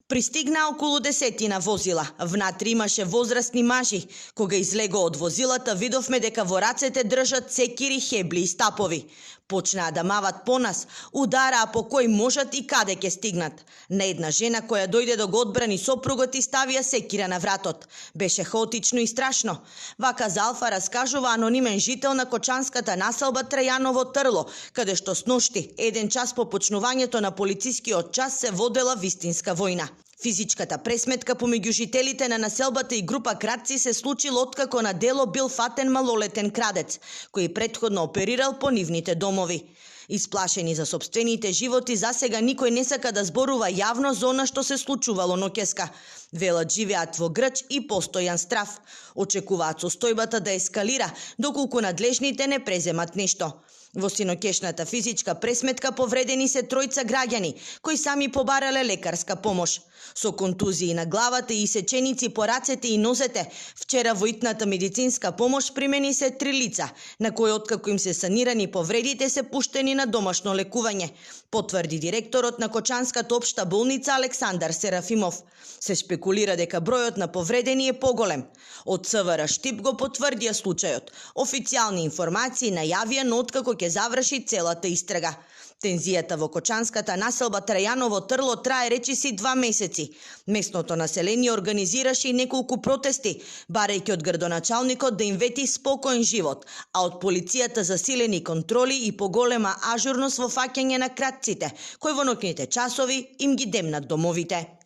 Пристигнаа околу 10 возила. Внатре имаше возрастни мажи. Кога излегоа од возилата, видовме дека во рацете држат секири, хебли и стапови. Почнаа да мават по нас, удараа по кој можат и каде ќе стигнат. На една жена која дојде да го одбрани сопругот и ставија секира на вратот. Беше хаотично и страшно. Вака за Алфа раскажува анонимен жител на кочанската населба Трајаново Трло, каде што сношти, 1 час по почнувањето на полицискиот час, се водела вистинска војна. Физичката пресметка помеѓу жителите на населбата и група крадци се случила откако на дело бил фатен малолетен крадец, кој претходно оперирал по нивните домови. Исплашени за сопствените животи, засега никој не сака да зборува јавно за она што се случувало ноќеска. Велат живеат во грч и постојан страф. Очекуваат состојбата да ескалира, доколку надлежните не преземат нешто. Во синоќешната физичка пресметка повредени се 3 граѓани, кои сами побарале лекарска помош. Со контузии на главата и исеченици по рацете и нозете, вчера во итната медицинска помош примени се 3 лица, на кои откако им се санирани повредите се пуштени на домашно лекување, потврди директорот на Кочанската општа болница Александар Серафимов. Се шпекулира дека бројот на повредени е поголем. Од СВР Штип го потврдија случајот. Официјални информации најавија, но откако ќе заврши целата истрага. Тензијата во кочанската населба Трајаново Трло трае речиси 2 месеци. Местното население организираше и неколку протести, барајќи од градоначалникот да им вети спокоен живот, а од полицијата засилени контроли и поголема ажурност во фаќање на крадците, кои во ноќните часови им ги демнат домовите.